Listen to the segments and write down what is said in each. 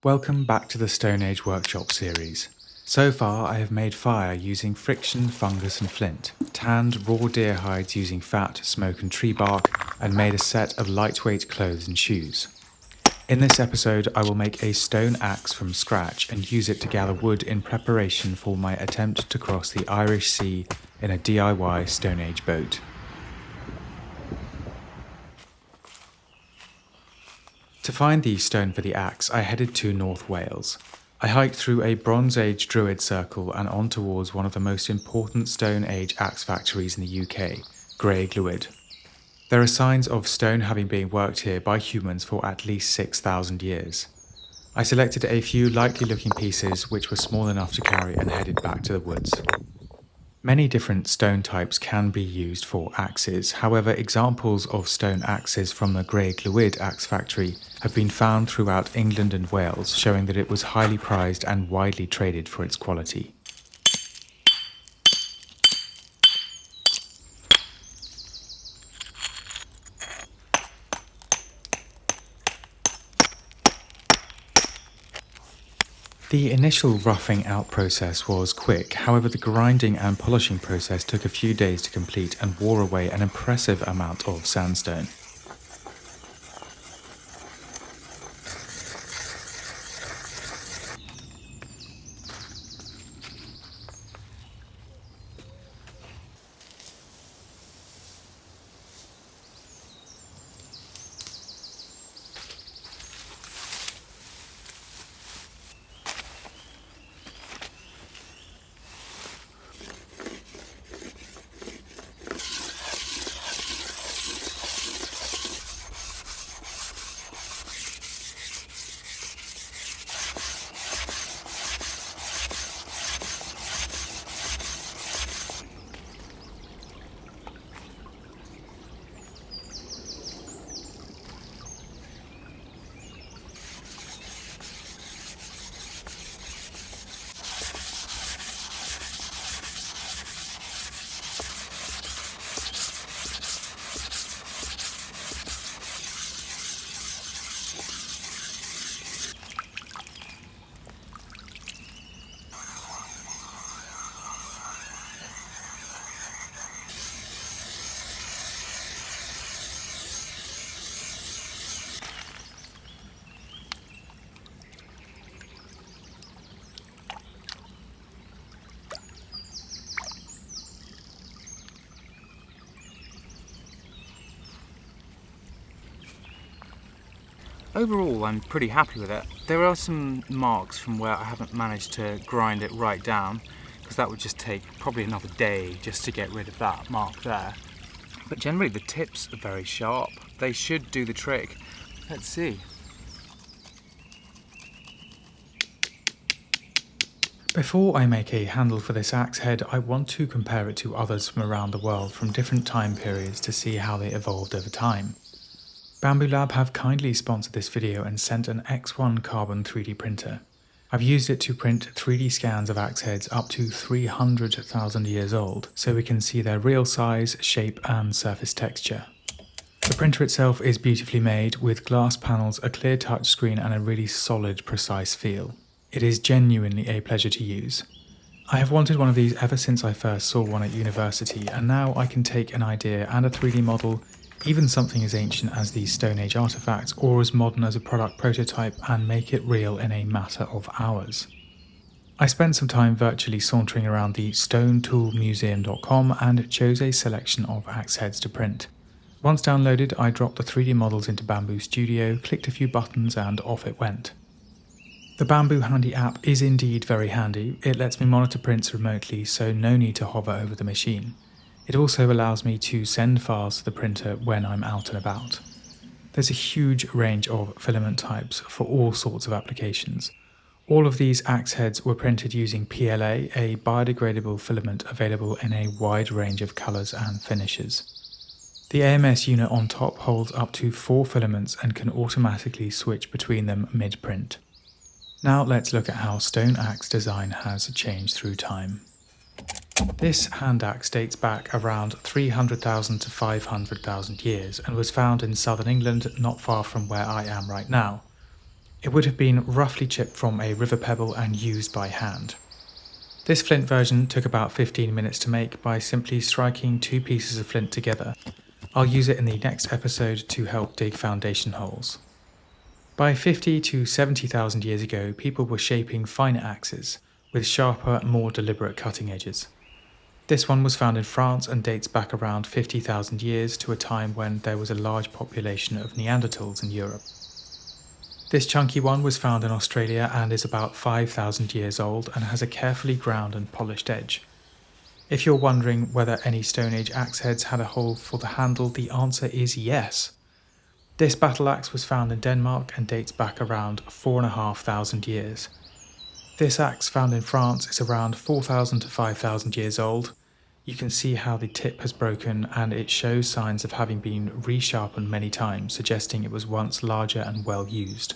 Welcome back to the Stone Age Workshop series. So far I have made fire using friction, fungus and flint, tanned raw deer hides using fat, smoke and tree bark, and made a set of lightweight clothes and shoes. In this episode I will make a stone axe from scratch and use it to gather wood in preparation for my attempt to cross the Irish Sea in a DIY Stone Age boat. To find the stone for the axe, I headed to North Wales. I hiked through a Bronze Age Druid circle and on towards one of the most important Stone Age axe factories in the UK, Graig Lwyd. There are signs of stone having been worked here by humans for at least 6,000 years. I selected a few likely looking pieces which were small enough to carry and headed back to the woods. Many different stone types can be used for axes, however examples of stone axes from the Graig Lwyd axe factory have been found throughout England and Wales, showing that it was highly prized and widely traded for its quality. The initial roughing out process was quick, however the grinding and polishing process took a few days to complete and wore away an impressive amount of sandstone. Overall, I'm pretty happy with it. There are some marks from where I haven't managed to grind it right down, because that would just take probably another day just to get rid of that mark there. But generally the tips are very sharp. They should do the trick. Let's see. Before I make a handle for this axe head, I want to compare it to others from around the world from different time periods to see how they evolved over time. Bamboo Lab have kindly sponsored this video and sent an X1 carbon 3D printer. I've used it to print 3D scans of axe heads up to 300,000 years old, so we can see their real size, shape and surface texture. The printer itself is beautifully made, with glass panels, a clear touch screen and a really solid, precise feel. It is genuinely a pleasure to use. I have wanted one of these ever since I first saw one at university, and now I can take an idea and a 3D model, even something as ancient as these Stone Age artifacts or as modern as a product prototype, and make it real in a matter of hours. I spent some time virtually sauntering around the stonetoolmuseum.com and chose a selection of axe heads to print. Once downloaded, I dropped the 3D models into Bamboo Studio, clicked a few buttons and off it went. The Bamboo Handy app is indeed very handy. It lets me monitor prints remotely, so no need to hover over the machine. It also allows me to send files to the printer when I'm out and about. There's a huge range of filament types for all sorts of applications. All of these axe heads were printed using PLA, a biodegradable filament available in a wide range of colours and finishes. The AMS unit on top holds up to 4 filaments and can automatically switch between them mid-print. Now let's look at how stone axe design has changed through time. This hand axe dates back around 300,000 to 500,000 years and was found in southern England, not far from where I am right now. It would have been roughly chipped from a river pebble and used by hand. This flint version took about 15 minutes to make by simply striking 2 pieces of flint together. I'll use it in the next episode to help dig foundation holes. By 50 to 70,000 years ago, people were shaping finer axes with sharper, more deliberate cutting edges. This one was found in France and dates back around 50,000 years to a time when there was a large population of Neanderthals in Europe. This chunky one was found in Australia and is about 5,000 years old and has a carefully ground and polished edge. If you're wondering whether any Stone Age axe heads had a hole for the handle, the answer is yes. This battle axe was found in Denmark and dates back around 4,500 years. This axe found in France is around 4,000 to 5,000 years old. You can see how the tip has broken and it shows signs of having been resharpened many times, suggesting it was once larger and well used.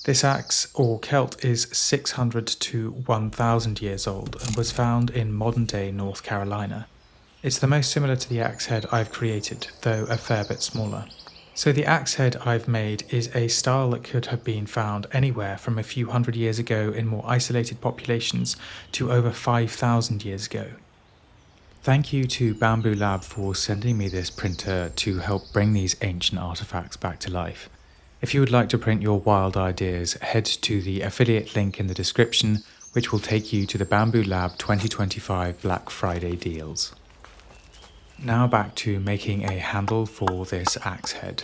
This axe, or celt, is 600 to 1,000 years old and was found in modern-day North Carolina. It's the most similar to the axe head I've created, though a fair bit smaller. So the axe head I've made is a style that could have been found anywhere from a few hundred years ago in more isolated populations to over 5,000 years ago. Thank you to Bamboo Lab for sending me this printer to help bring these ancient artifacts back to life. If you would like to print your wild ideas, head to the affiliate link in the description, which will take you to the Bamboo Lab 2025 Black Friday deals. Now back to making a handle for this axe head.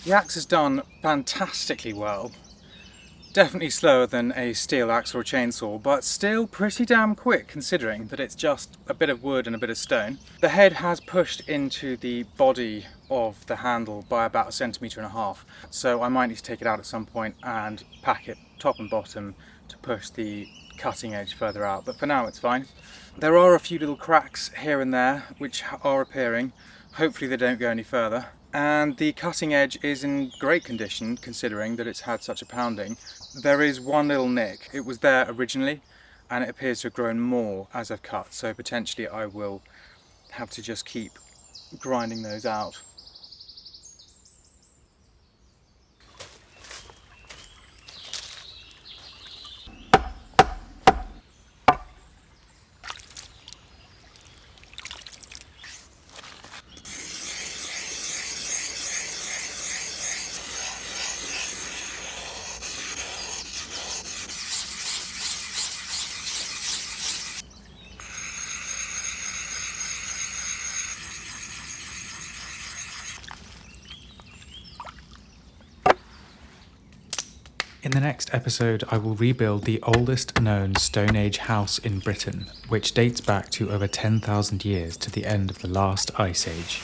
The axe has done fantastically well. Definitely slower than a steel axe or a chainsaw, but still pretty damn quick considering that it's just a bit of wood and a bit of stone. The head has pushed into the body of the handle by about 1.5 centimeters, so I might need to take it out at some point and pack it top and bottom to push the cutting edge further out, but for now it's fine. There are a few little cracks here and there which are appearing. Hopefully they don't go any further. And the cutting edge is in great condition considering that it's had such a pounding. There is one little nick. It was there originally and it appears to have grown more as I've cut, so potentially I will have to just keep grinding those out. In the next episode, I will rebuild the oldest known Stone Age house in Britain, which dates back to over 10,000 years to the end of the last ice age.